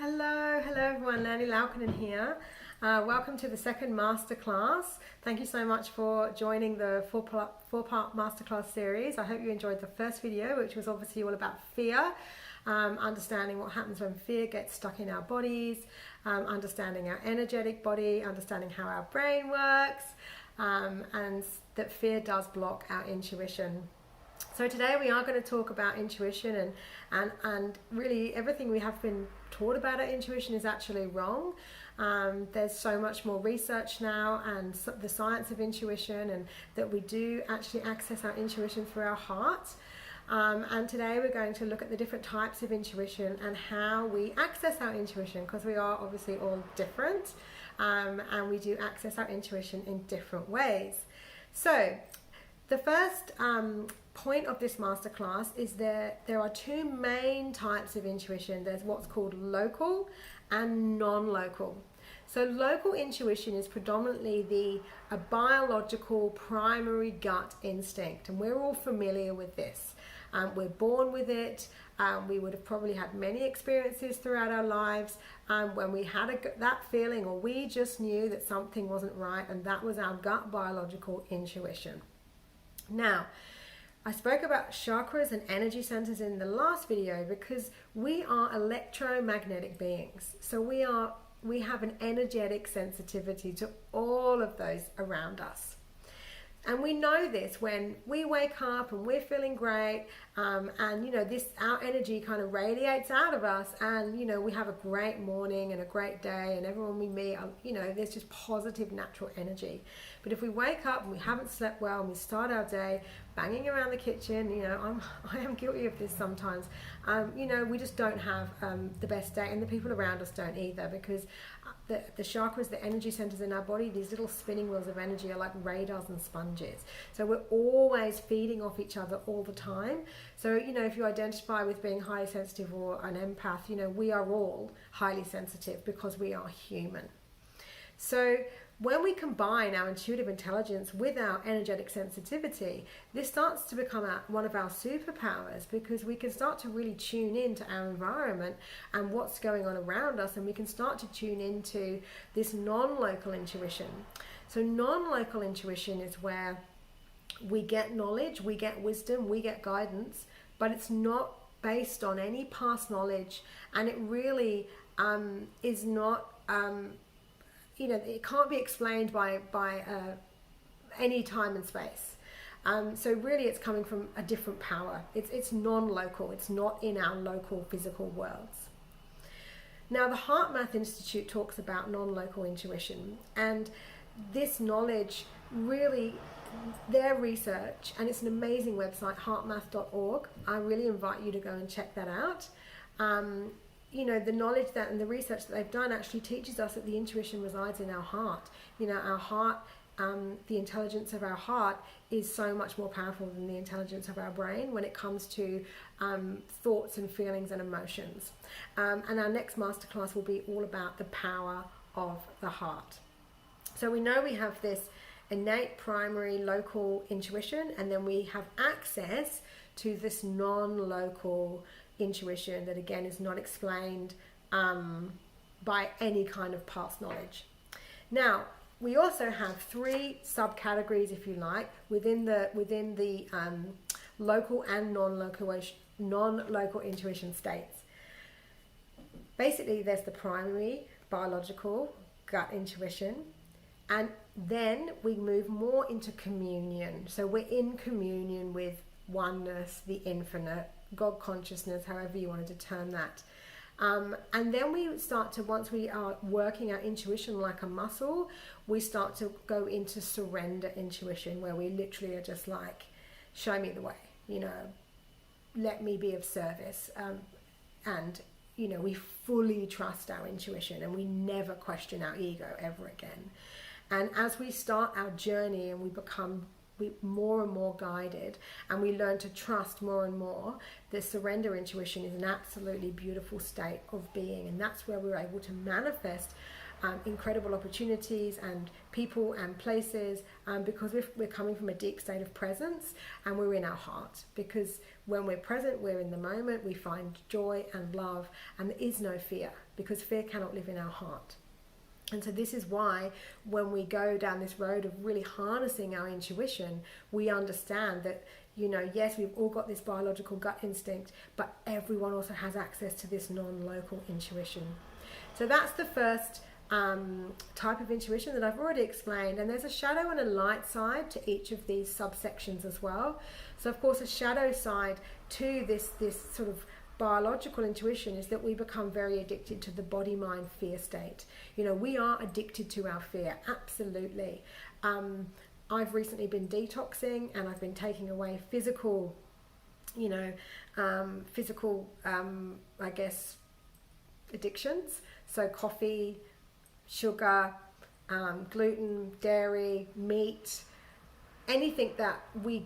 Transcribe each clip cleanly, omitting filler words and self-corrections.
Hello everyone, Nanny Laukkanen here. Welcome to the second masterclass. Thank you so much for joining the four-part masterclass series. I hope you enjoyed the first video, which was obviously all about fear, understanding what happens when fear gets stuck in our bodies, understanding our energetic body, understanding how our brain works, and that fear does block our intuition. So today we are going to talk about intuition and really everything we have been taught about our intuition is actually wrong. There's so much more research now and the science of intuition, and that we do actually access our intuition through our heart. And today we're going to look at the different types of intuition and how we access our intuition, because we are obviously all different, and we do access our intuition in different ways. So the first point of this masterclass is there are two main types of intuition. There's what's called local and non-local. So local intuition is predominantly a biological primary gut instinct, and we're all familiar with this. We're born with it. We would have probably had many experiences throughout our lives when we had that feeling, or we just knew that something wasn't right, and that was our gut biological intuition. Now, I spoke about chakras and energy centers in the last video because we are electromagnetic beings. So we have an energetic sensitivity to all of those around us. And we know this when we wake up and we're feeling great, and our energy kind of radiates out of us, and we have a great morning and a great day, and everyone we meet, there's just positive natural energy. But if we wake up and we haven't slept well and we start our day banging around the kitchen, I am guilty of this sometimes. We just don't have the best day, and the people around us don't either, because the chakras, the energy centers in our body, these little spinning wheels of energy are like radars and sponges. So we're always feeding off each other all the time. So, if you identify with being highly sensitive or an empath, we are all highly sensitive because we are human. So when we combine our intuitive intelligence with our energetic sensitivity, this starts to become one of our superpowers, because we can start to really tune into our environment and what's going on around us, and we can start to tune into this non-local intuition. So non-local intuition is where we get knowledge, we get wisdom, we get guidance, but it's not based on any past knowledge, and it really is not it can't be explained by any time and space. So really it's coming from a different power. It's non-local. It's not in our local physical worlds. Now the HeartMath Institute talks about non-local intuition, and this knowledge really, their research, and it's an amazing website, heartmath.org. I really invite you to go and check that out. The knowledge that and the research that they've done actually teaches us that the intuition resides in our heart. Our heart, the intelligence of our heart is so much more powerful than the intelligence of our brain when it comes to thoughts and feelings and emotions. And our next masterclass will be all about the power of the heart. So we know we have this innate primary local intuition, and then we have access to this non-local intuition that again is not explained by any kind of past knowledge. Now we also have three subcategories, if you like, within the local and non-local intuition states. Basically, there's the primary biological gut intuition, and then we move more into communion. So we're in communion with oneness, the infinite, God consciousness, however you wanted to term that. And then we start to, once we are working our intuition like a muscle, we start to go into surrender intuition, where we literally are just like, show me the way, let me be of service. And we fully trust our intuition, and we never question our ego ever again. And as we start our journey and we become more and more guided, and we learn to trust more and more, the surrender intuition is an absolutely beautiful state of being, and that's where we're able to manifest incredible opportunities and people and places, because we're coming from a deep state of presence, and we're in our heart. Because when we're present, we're in the moment, we find joy and love, and there is no fear, because fear cannot live in our heart. And so this is why when we go down this road of really harnessing our intuition, we understand that, yes, we've all got this biological gut instinct, but everyone also has access to this non-local intuition. So that's the first type of intuition that I've already explained. And there's a shadow and a light side to each of these subsections as well. So of course, a shadow side to this sort of biological intuition is that we become very addicted to the body, mind, fear state. We are addicted to our fear, absolutely. I've recently been detoxing, and I've been taking away physical, I guess, addictions. So coffee, sugar, gluten, dairy, meat, anything that we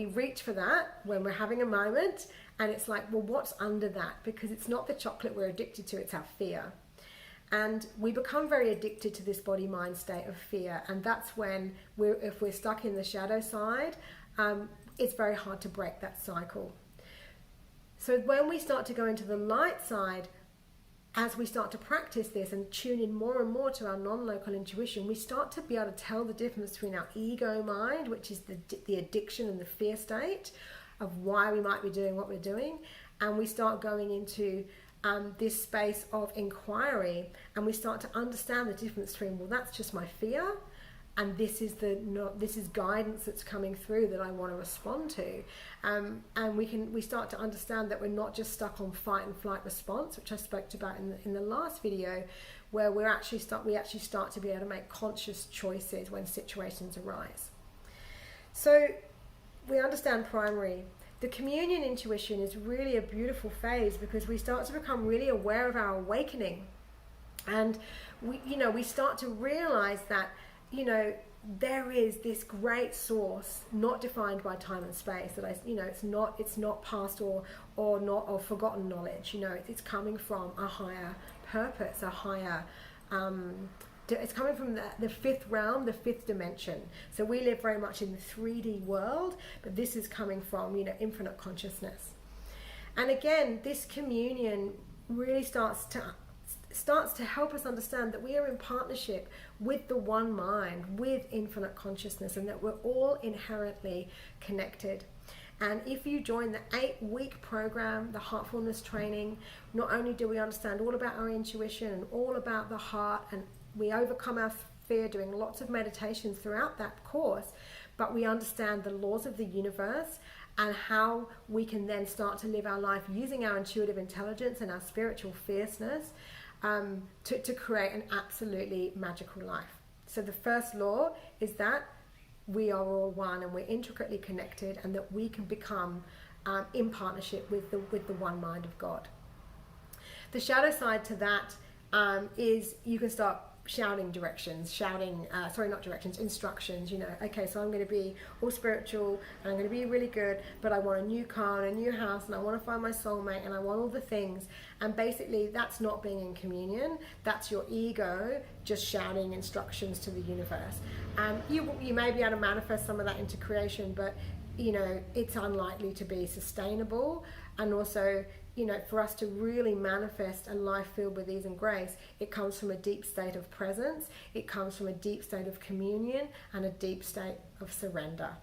reach for that when we're having a moment, and it's like, well, what's under that? Because it's not the chocolate we're addicted to, it's our fear. And we become very addicted to this body-mind state of fear, and that's when if we're stuck in the shadow side, it's very hard to break that cycle. So when we start to go into the light side, as we start to practice this and tune in more and more to our non-local intuition, we start to be able to tell the difference between our ego mind, which is the addiction and the fear state of why we might be doing what we're doing, and we start going into this space of inquiry, and we start to understand the difference between, well, that's just my fear, and this is guidance that's coming through that I want to respond to, and we start to understand that we're not just stuck on fight and flight response, which I spoke about in the last video, where we actually start to be able to make conscious choices when situations arise. So we understand primary. The communion intuition is really a beautiful phase, because we start to become really aware of our awakening, and we start to realize that there is this great source not defined by time and space, that it's not past or forgotten knowledge. It's coming from a higher purpose, a higher it's coming from the fifth realm, the fifth dimension. So we live very much in the 3D world, but this is coming from infinite consciousness. And again, this communion really starts to help us understand that we are in partnership with the one mind, with infinite consciousness, and that we're all inherently connected. And if you join the 8-week program, the Heartfuness training, not only do we understand all about our intuition and all about the heart, and we overcome our fear doing lots of meditations throughout that course, but we understand the laws of the universe and how we can then start to live our life using our intuitive intelligence and our spiritual fierceness to create an absolutely magical life. So the first law is that we are all one, and we're intricately connected, and that we can become in partnership with the one mind of God. The shadow side to that is you can start shouting instructions. Okay, so I'm going to be all spiritual, and I'm going to be really good, but I want a new car and a new house, and I want to find my soulmate, and I want all the things. And basically that's not being in communion. That's your ego just shouting instructions to the universe. You may be able to manifest some of that into creation, but it's unlikely to be sustainable. And also, for us to really manifest a life filled with ease and grace, it comes from a deep state of presence, it comes from a deep state of communion, and a deep state of surrender.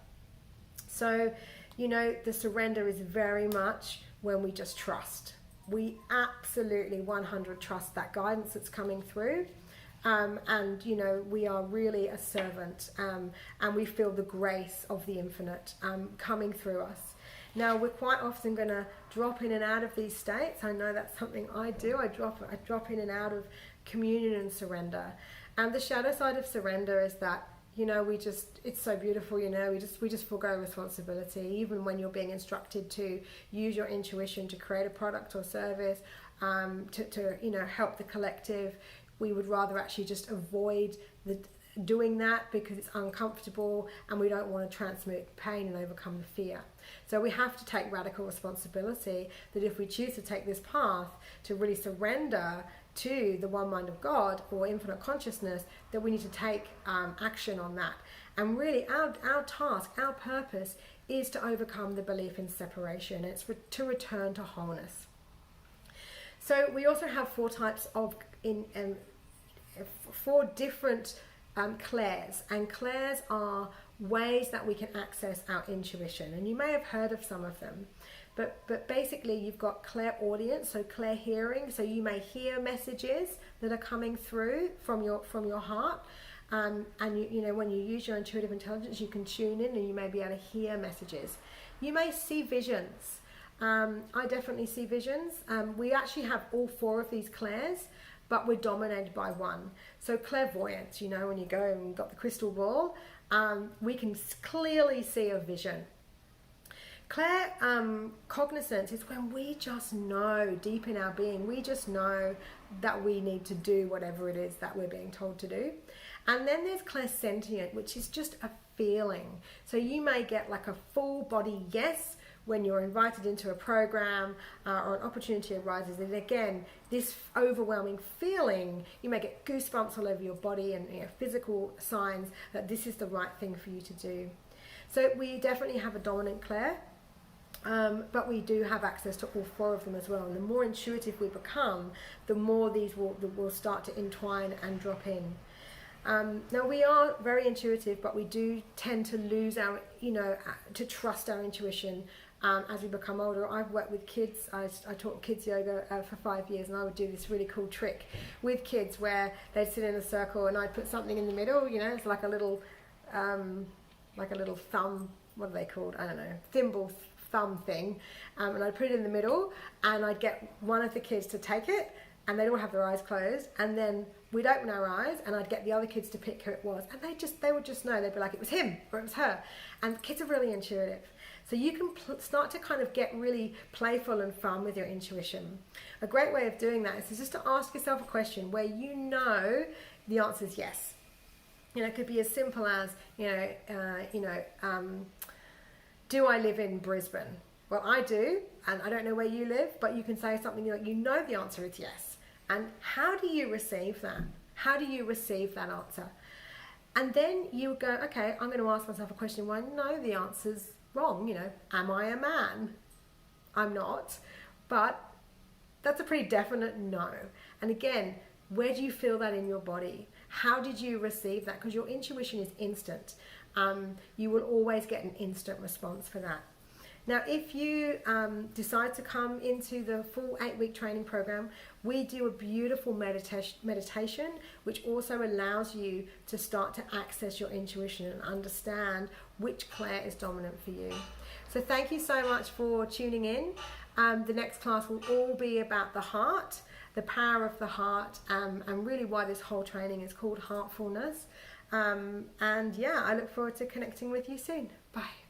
So, the surrender is very much when we just trust. We absolutely 100 trust that guidance that's coming through. And we are really a servant, and we feel the grace of the infinite coming through us. Now, we're quite often going to drop in and out of these states. I know that's something I do. I drop in and out of communion and surrender. And the shadow side of surrender is that, it's so beautiful, we just forego responsibility. Even when you're being instructed to use your intuition to create a product or service, to help the collective, we would rather actually just avoid doing that because it's uncomfortable, and we don't want to transmute pain and overcome the fear. So we have to take radical responsibility that if we choose to take this path to really surrender to the one mind of God or infinite consciousness, that we need to take action on that. And really our task, our purpose is to overcome the belief in separation. It's to return to wholeness. So we also have four types of, four different clairs, and clairs are ways that we can access our intuition, and you may have heard of some of them, but basically you've got clairaudience, so clair hearing, so you may hear messages that are coming through from your heart, and you know, when you use your intuitive intelligence, you can tune in and you may be able to hear messages. You may see visions. I definitely see visions. We actually have all four of these clairs, but we're dominated by one. So clairvoyance, you know, when you go and you've got the crystal ball, we can clearly see a vision. Cognizance is when we just know deep in our being, we just know that we need to do whatever it is that we're being told to do. And then there's clairsentient, which is just a feeling. So you may get like a full body yes when you're invited into a program or an opportunity arises. And again, this overwhelming feeling, you may get goosebumps all over your body and, you know, physical signs that this is the right thing for you to do. So we definitely have a dominant clair, but we do have access to all four of them as well. And the more intuitive we become, the more these will start to entwine and drop in. Now we are very intuitive, but we do tend to lose our, you know, to trust our intuition as we become older. I've worked with kids. I taught kids yoga for 5 years, and I would do this really cool trick with kids where they'd sit in a circle and I'd put something in the middle, you know, it's like a little thumb, what are they called? I don't know, thimble thumb thing, and I'd put it in the middle, and I'd get one of the kids to take it, and they'd all have their eyes closed, and then we'd open our eyes, and I'd get the other kids to pick who it was, and they would just know. They'd be like, it was him or it was her. And kids are really intuitive, so you can start to kind of get really playful and fun with your intuition. A great way of doing that is just to ask yourself a question where you know the answer is yes. You know, it could be as simple as, do I live in Brisbane? Well, I do, and I don't know where you live, but you can say something like, you know the answer is yes. And how do you receive that? How do you receive that answer? And then you go, okay, I'm going to ask myself a question where I know the answer's wrong. You know, am I a man? I'm not, but that's a pretty definite no. And again, where do you feel that in your body? How did you receive that? Because your intuition is instant. You will always get an instant response for that. Now, if you decide to come into the full 8-week training program, we do a beautiful meditation, which also allows you to start to access your intuition and understand which clair is dominant for you. So thank you so much for tuning in. The next class will all be about the heart, the power of the heart, and really why this whole training is called Heartfuness. And yeah, I look forward to connecting with you soon. Bye.